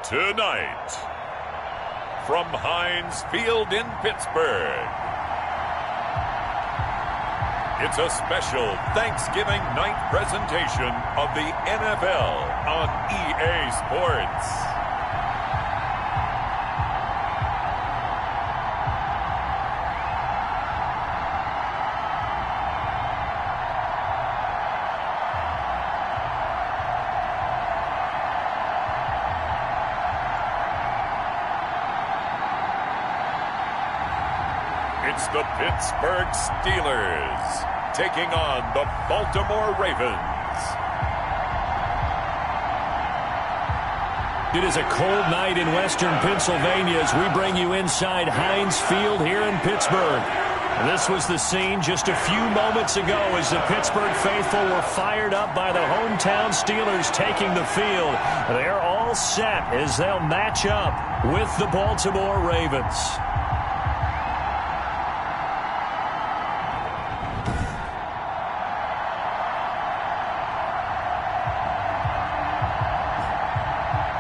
Tonight, from Heinz Field in Pittsburgh, it's a special Thanksgiving night presentation of the NFL on EA Sports. It's the Pittsburgh Steelers taking on the Baltimore Ravens. It is a cold night in western Pennsylvania as we bring you inside Heinz Field here in Pittsburgh. This was the scene just a few moments ago as the Pittsburgh faithful were fired up by the hometown Steelers taking the field. They're all set as they'll match up with the Baltimore Ravens.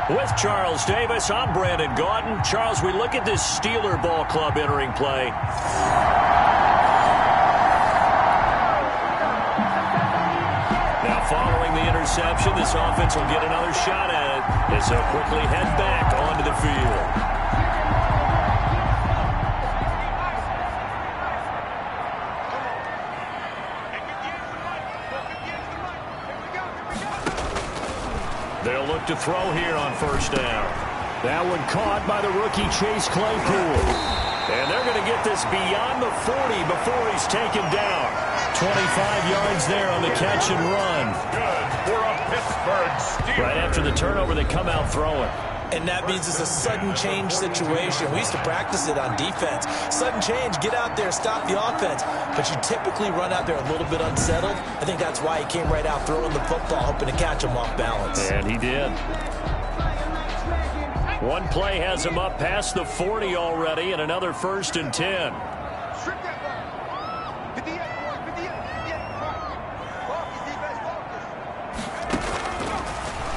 With Charles Davis, I'm Brandon Gaudin. Charles, we look at this Steeler ball club entering play. Now following the interception, this offense will get another shot at it as they'll quickly head back onto the field. They'll look to throw here on first down. That one caught by the rookie Chase Claypool. And they're going to get this beyond the 40 before he's taken down. 25 yards there on the catch and run. Good for a Pittsburgh Steelers. Right after the turnover, they come out throwing. And that means it's a sudden change situation. We used to practice it on defense. Sudden change, get out there, stop the offense. But you typically run out there a little bit unsettled. I think that's why he came right out throwing the football, hoping to catch him off balance. And he did. One play has him up past the 40 already, and another 1st and 10.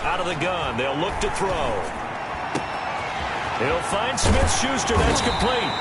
Out of the gun, they'll look to throw. He'll find Smith-Schuster. That's complete.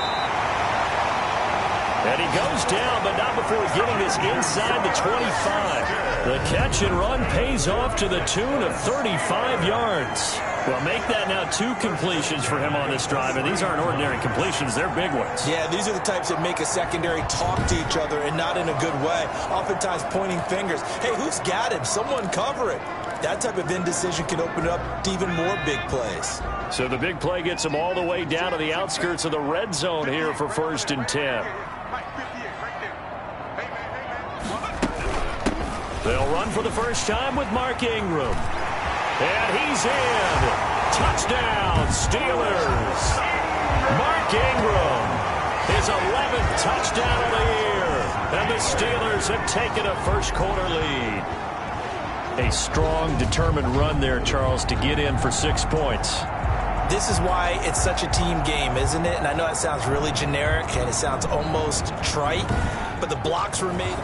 And he goes down, but not before getting this inside the 25. The catch and run pays off to the tune of 35 yards. Well, make that now 2 completions for him on this drive, and these aren't ordinary completions. They're big ones. Yeah, these are the types that make a secondary talk to each other and not in a good way. Oftentimes pointing fingers. Hey, who's got him? Someone cover it. That type of indecision can open up to even more big plays. So the big play gets them all the way down to the outskirts of the red zone here for 1st and 10. They'll run for the first time with Mark Ingram. And he's in. Touchdown, Steelers. Mark Ingram, his 11th touchdown of the year. And the Steelers have taken a first-quarter lead. A strong, determined run there, Charles, to get in for 6 points. This is why it's such a team game, isn't it? And I know it sounds really generic and it sounds almost trite, but the blocks were made.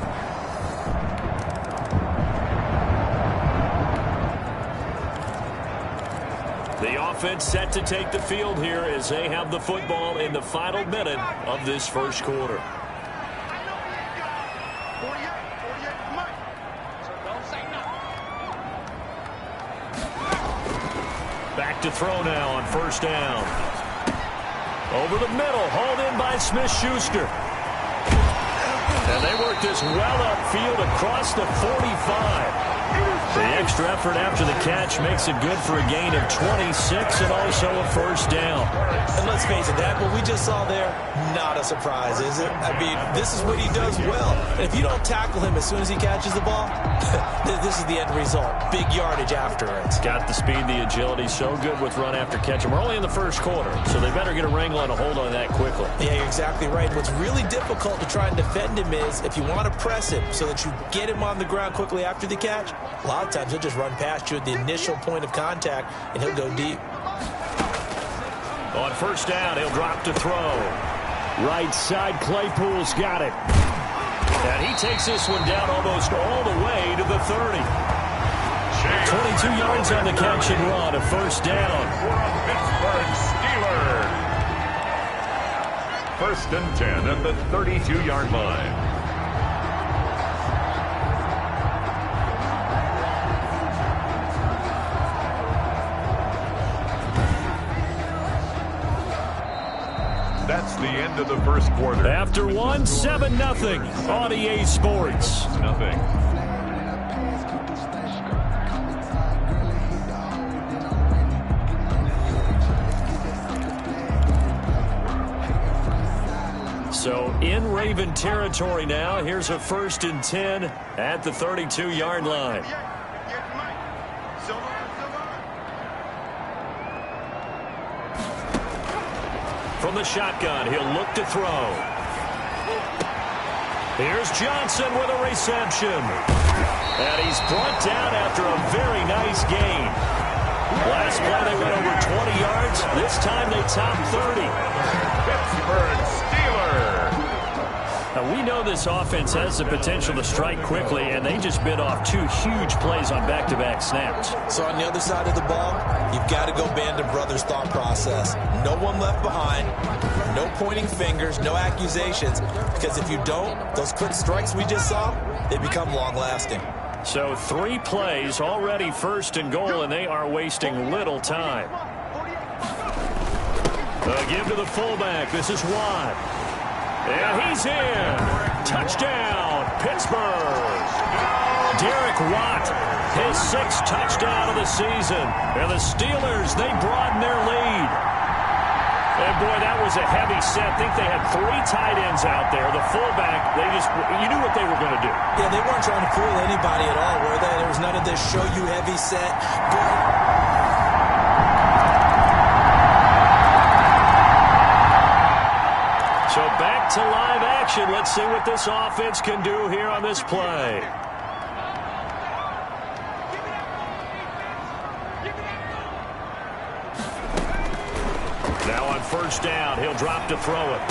The offense set to take the field here as they have the football in the final minute of this first quarter. Back to throw now on first down. Over the middle, hauled in by Smith-Schuster. And they work this well upfield across the 45. The extra effort after the catch makes it good for a gain of 26 and also a first down. And let's face it, that what we just saw there, not a surprise, is it? I mean, this is what he does well. And if you don't tackle him as soon as he catches the ball, this is the end result. Big yardage after it. Got the speed, the agility, so good with run after catch. And we're only in the first quarter, so they better get a wrangle and a hold on that quickly. Yeah, you're exactly right. What's really difficult to try and defend him is if you want to press him so that you get him on the ground quickly after the catch, a lot of times he'll just run past you at the initial point of contact, and he'll go deep. On first down, he'll drop to throw. Right side, Claypool's got it. And he takes this one down almost all the way to the 30. 22 yards on the catch and run, a first down. Pittsburgh Steelers. 1st and 10 at the 32-yard line. That's the end of the first quarter. After one, 7-0 on EA Sports. Nothing. So in Raven territory now. Here's a 1st and 10 at the 32-yard line. From the shotgun, he'll look to throw. Here's Johnson with a reception. And he's brought down after a very nice gain. Last play they went over 20 yards. This time they topped 30. Pittsburgh Steelers. Now we know this offense has the potential to strike quickly, and they just bit off 2 huge plays on back-to-back snaps. So on the other side of the ball, you've got to go Band of Brothers thought process. No one left behind, no pointing fingers, no accusations, because if you don't, those quick strikes we just saw, they become long-lasting. So 3 plays, already 1st and goal, and they are wasting little time. Give to the fullback. This is Watt. And he's in. Touchdown, Pittsburgh. Derek Watt, his 6th touchdown of the season. And the Steelers, they broaden their lead. And, boy, that was a heavy set. I think they had 3 tight ends out there. The fullback, you knew what they were going to do. Yeah, they weren't trying to fool anybody at all, were they? There was none of this show you heavy set. So back to live action. Let's see what this offense can do here on this play. Now on 1st down, he'll drop to throw it.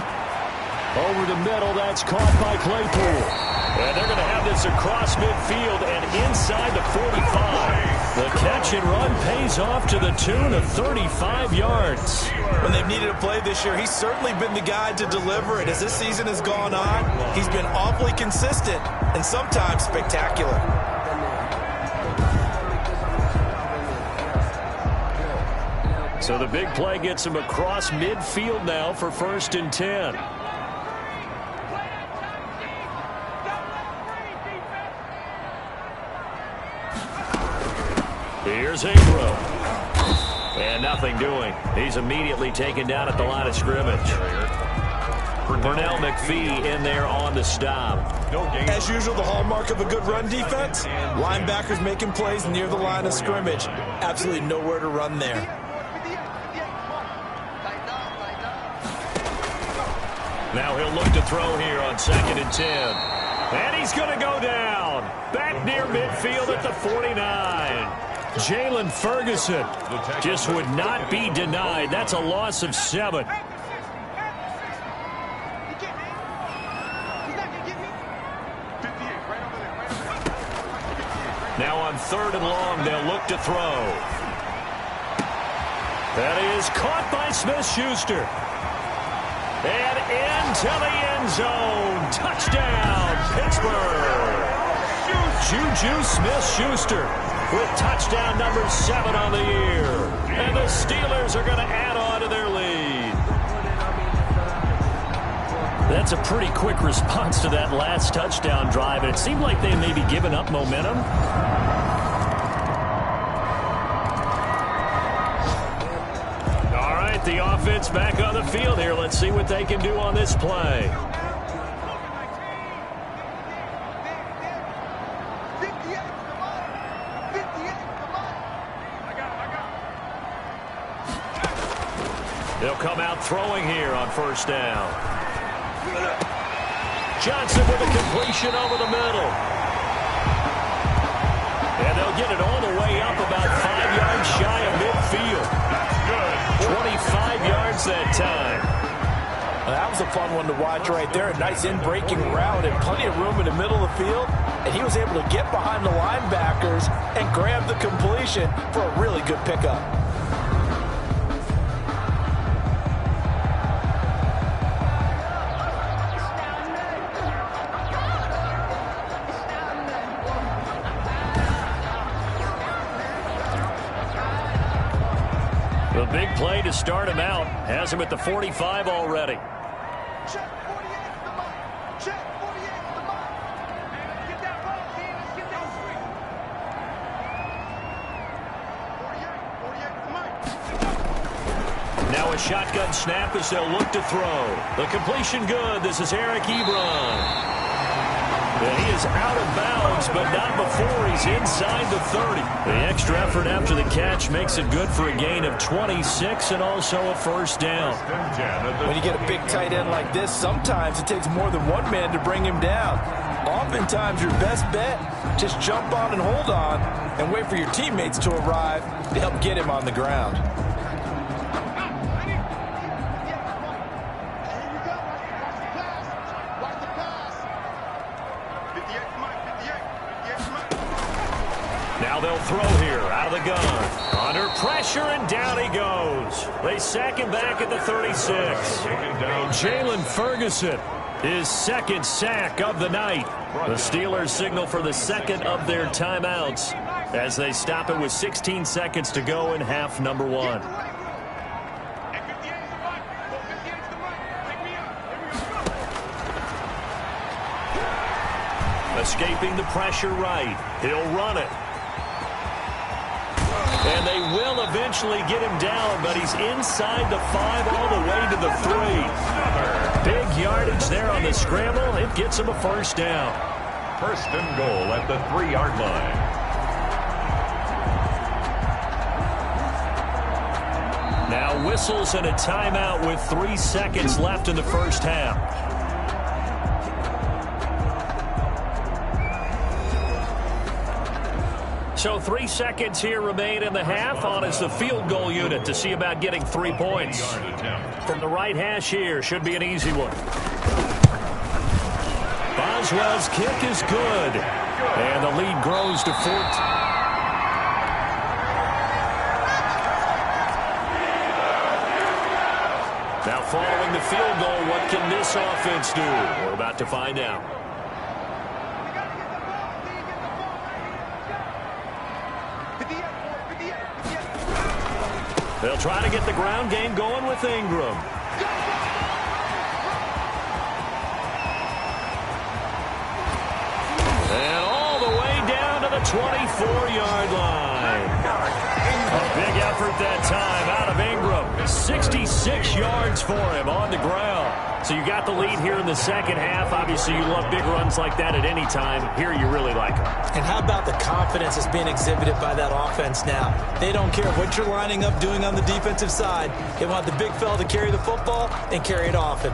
Over the middle, that's caught by Claypool. And they're going to have this across midfield and inside the 45. The catch and run pays off to the tune of 35 yards. When they've needed a play this year, he's certainly been the guy to deliver it. As this season has gone on, he's been awfully consistent and sometimes spectacular. So the big play gets him across midfield now for 1st and 10. Here's Ingram. And nothing doing. He's immediately taken down at the line of scrimmage. Pernell McPhee in there on the stop. As usual, the hallmark of a good run defense, linebackers making plays near the line of scrimmage. Absolutely nowhere to run there. Now he'll look to throw here on 2nd and 10. And he's going to go down. Back near midfield at the 49. Jalen Ferguson just would not be denied. That's a loss of 7. Now on 3rd and long, they'll look to throw. That is caught by Smith-Schuster. And into the end zone. Touchdown, Pittsburgh. Juju Smith-Schuster with touchdown number 7 on the year. And the Steelers are going to add on to their lead. That's a pretty quick response to that last touchdown drive. And it seemed like they may be giving up momentum. All right, the offense back on the field here. Let's see what they can do on this play. They'll come out throwing here on 1st down. Johnson with a completion over the middle. And they'll get it all the way up about 5 yards shy of midfield. 25 yards that time. Well, that was a fun one to watch right there. A nice in-breaking route and plenty of room in the middle of the field. And he was able to get behind the linebackers and grab the completion for a really good pickup. The big play to start him out has him at the 45 already. Check 48 the mark. Check 48 the mark. Get that ball, team. Let's get that street. 48 the mark. Now a shotgun snap as they'll look to throw. The completion good. This is Eric Ebron. And he is out of bounds, but not before he's inside the 30. The extra effort after the catch makes it good for a gain of 26 and also a first down. When you get a big tight end like this, sometimes it takes more than one man to bring him down. Oftentimes, your best bet, just jump on and hold on and wait for your teammates to arrive to help get him on the ground. Now they'll throw here out of the gun. Under pressure, and down he goes. They sack him back at the 36. Jalen Ferguson, his second sack of the night. The Steelers signal for the second of their timeouts as they stop it with 16 seconds to go in half number one. Escaping the pressure right. He'll run it. And they will eventually get him down, but he's inside the 5 all the way to the 3. Big yardage there on the scramble. It gets him a first down. First and goal at the 3-yard line. Now whistles and a timeout with 3 seconds left in the first half. So 3 seconds here remain in the half. On is the field goal unit to see about getting 3 points. From the right hash here, should be an easy one. Boswell's kick is good. And the lead grows to 14. Now following the field goal, what can this offense do? We're about to find out. They'll try to get the ground game going with Ingram. And all the way down to the 24-yard line. A big effort that time out of Ingram. 66 yards for him on the ground. So you got the lead here in the second half. Obviously, you love big runs like that at any time. Here you really like them. And how about the confidence that's being exhibited by that offense now? They don't care what you're lining up doing on the defensive side. They want the big fella to carry the football and carry it often.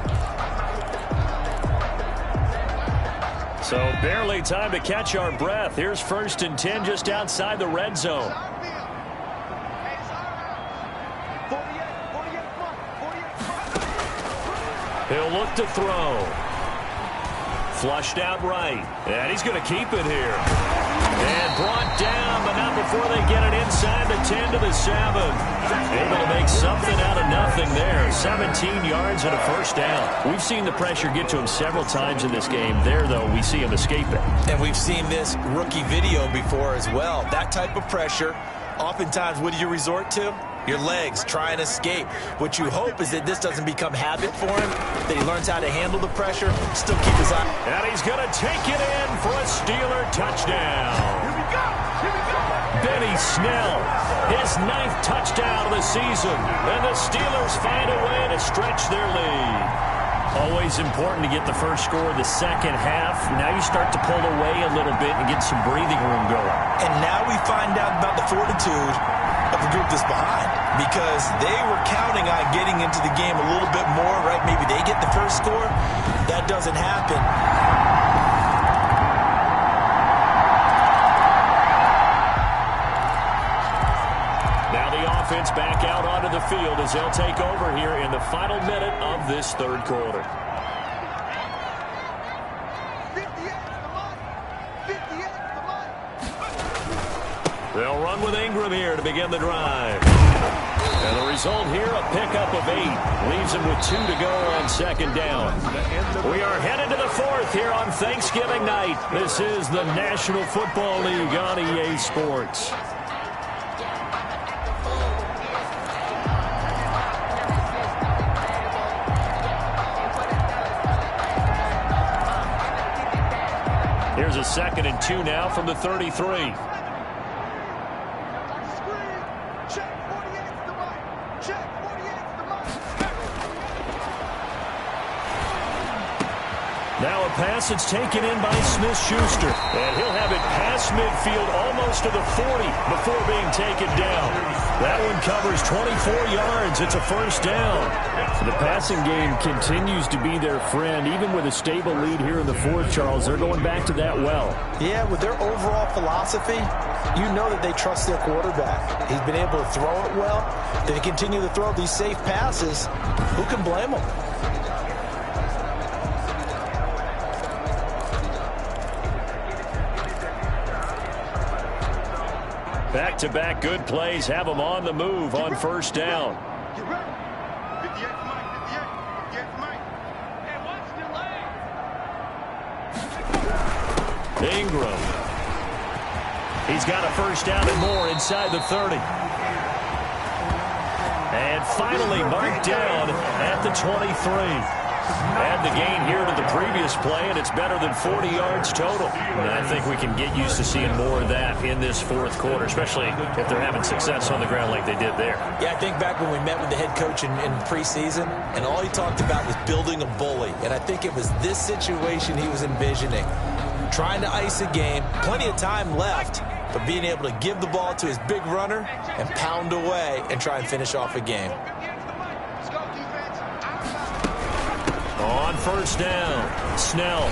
So barely time to catch our breath. Here's 1st and 10 just outside the red zone. He'll look to throw. Flushed out right. And he's going to keep it here. And brought down, but not before they get it inside the 10 to the 7. Able to make something out of nothing there. 17 yards and a first down. We've seen the pressure get to him several times in this game. There, though, we see him escape it. And we've seen this rookie video before as well. That type of pressure, oftentimes, what do you resort to? Your legs, try and escape. What you hope is that this doesn't become habit for him, that he learns how to handle the pressure, still keep his eye. And he's going to take it in for a Steeler touchdown. Here we go. Here we go. Benny Snell, his 9th touchdown of the season. And the Steelers find a way to stretch their lead. Always important to get the first score of the second half. Now you start to pull away a little bit and get some breathing room going. And now we find out about the fortitude of the group that's behind, because they were counting on getting into the game a little bit more, right? Maybe they get the first score. That doesn't happen. Now the offense back out onto the field as they'll take over here in the final minute of this third quarter. 58 the mark. 58 the mark. They'll run with Ingram here to begin the drive. And the result here, a pickup of 8. Leaves him with 2 to go on second down. We are headed to the fourth here on Thanksgiving night. This is the National Football League on EA Sports. Here's a 2nd and 2 now from the 33. Now a pass that's taken in by Smith-Schuster. And he'll have it past midfield almost to the 40 before being taken down. That one covers 24 yards. It's a first down. The passing game continues to be their friend. Even with a stable lead here in the fourth, Charles, they're going back to that well. Yeah, with their overall philosophy, you know that they trust their quarterback. He's been able to throw it well. They continue to throw these safe passes. Who can blame them? Back-to-back good plays have them on the move on first down. Get ready. 58 the mic. 58 the mic. Hey, watch the leg. Ingram. He's got a first down and more inside the 30. And finally marked down at the 23. Add the gain here to the previous play, and it's better than 40 yards total. And I think we can get used to seeing more of that in this fourth quarter, especially if they're having success on the ground like they did there. Yeah, I think back when we met with the head coach in preseason, and all he talked about was building a bully. And I think it was this situation he was envisioning. Trying to ice a game, plenty of time left, but being able to give the ball to his big runner and pound away and try and finish off a game. On first down, Snell.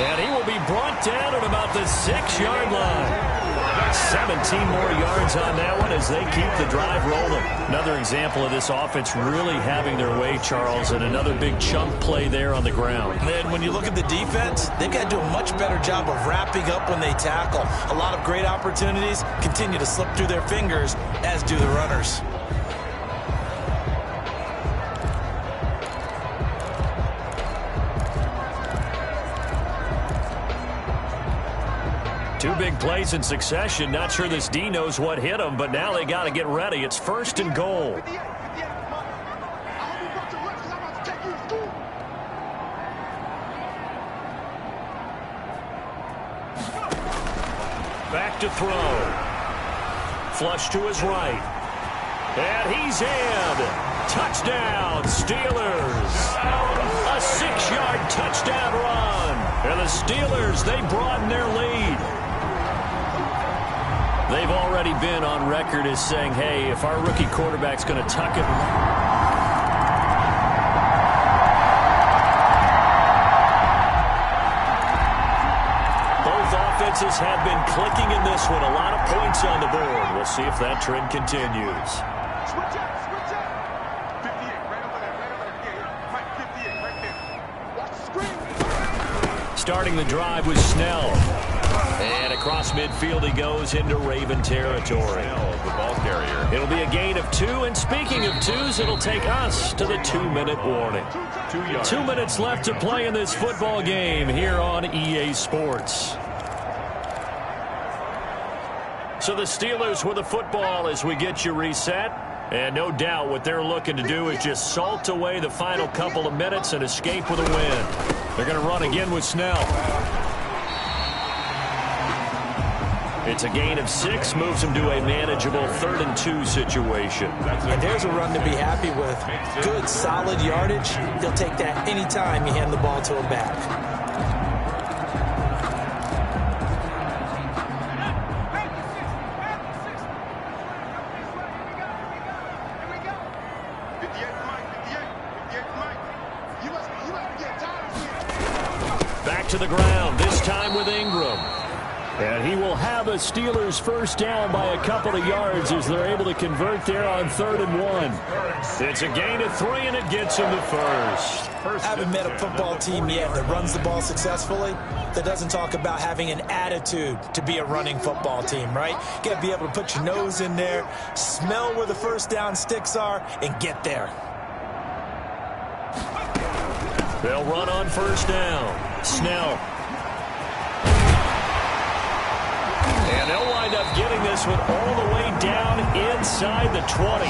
And he will be brought down at about the 6-yard line. 17 more yards on that one as they keep the drive rolling. Another example of this offense really having their way, Charles, and another big chunk play there on the ground. And then when you look at the defense, they've got to do a much better job of wrapping up when they tackle. A lot of great opportunities continue to slip through their fingers, as do the runners. Two big plays in succession. Not sure this D knows what hit him, but now they got to get ready. It's first and goal. Back to throw. Flush to his right. And he's in. Touchdown, Steelers. A 6-yard touchdown run. And the Steelers, they broaden their lead. They've already been on record as saying, hey, if our rookie quarterback's going to tuck it. Both offenses have been clicking in this one. A lot of points on the board. We'll see if that trend continues. Switch up. 58, right over there. Yeah. Mike, 58, right there. Watch the screen. Starting the drive with Snell. And across midfield he goes into Raven territory. The ball carrier. It'll be a gain of 2, and speaking of 2s, it'll take us to the 2-minute warning. 2 yards. 2 minutes left to play in this football game here on EA Sports. So the Steelers with the football as we get you reset. And no doubt what they're looking to do is just salt away the final couple of minutes and escape with a win. They're going to run again with Snell. It's a gain of 6, moves him to a manageable 3rd and 2 situation. And there's a run to be happy with. Good, solid yardage. He'll take that anytime you hand the ball to him back. Back to the ground, this time with Ingram. And he will have a Steelers first down by a couple of yards as they're able to convert there on 3rd and 1. It's a gain of 3, and it gets him to first. I haven't met a football team yet that runs the ball successfully that doesn't talk about having an attitude to be a running football team, right? You got to be able to put your nose in there, smell where the first down sticks are, and get there. They'll run on first down. Snell. And they'll wind up getting this one all the way down inside the 20.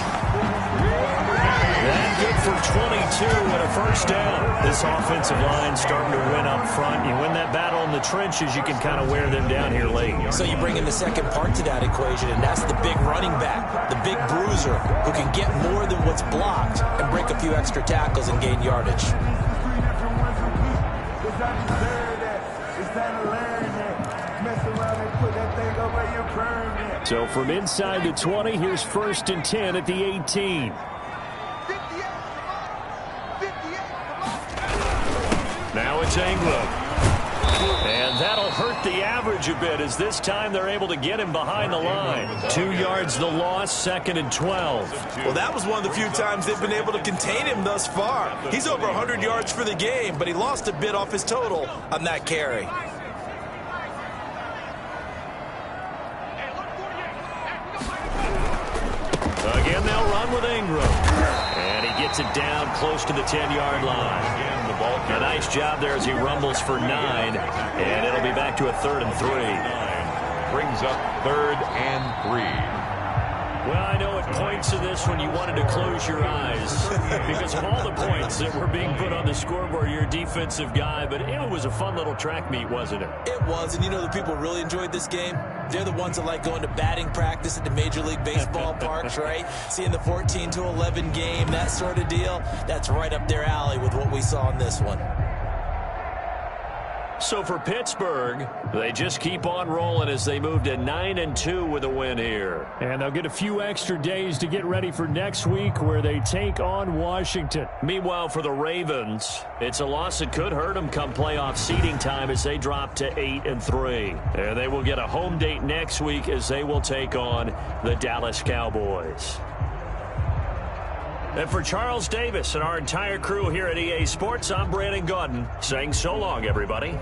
And good for 22 and a first down. This offensive line starting to win up front. You win that battle in the trenches, you can kind of wear them down here late. So you bring in the second part to that equation, and that's the big running back, the big bruiser, who can get more than what's blocked and break a few extra tackles and gain yardage. So from inside the 20, here's 1st and 10 at the 18. Now it's Ingram. And that'll hurt the average a bit as this time they're able to get him behind the line. 2 yards the loss, 2nd and 12. Well, that was one of the few times they've been able to contain him thus far. He's over 100 yards for the game, but he lost a bit off his total on that carry. Again, they'll run with Ingram. And he gets it down close to the 10-yard line. A nice job there as he rumbles for 9. And it'll be back to a 3rd and 3. Brings up 3rd and 3. Well, I know at points in this when you wanted to close your eyes because of all the points that were being put on the scoreboard. You're a defensive guy, but it was a fun little track meet, wasn't it? It was, and you know the people really enjoyed this game? They're the ones that like going to batting practice at the Major League Baseball parks, right? Seeing the 14-11 game, that sort of deal, that's right up their alley with what we saw in this one. So for Pittsburgh, they just keep on rolling as they move to 9-2 with a win here. And they'll get a few extra days to get ready for next week where they take on Washington. Meanwhile, for the Ravens, it's a loss that could hurt them come playoff seeding time as they drop to 8-3. And they will get a home date next week as they will take on the Dallas Cowboys. And for Charles Davis and our entire crew here at EA Sports, I'm Brandon Gaudin saying so long, everybody.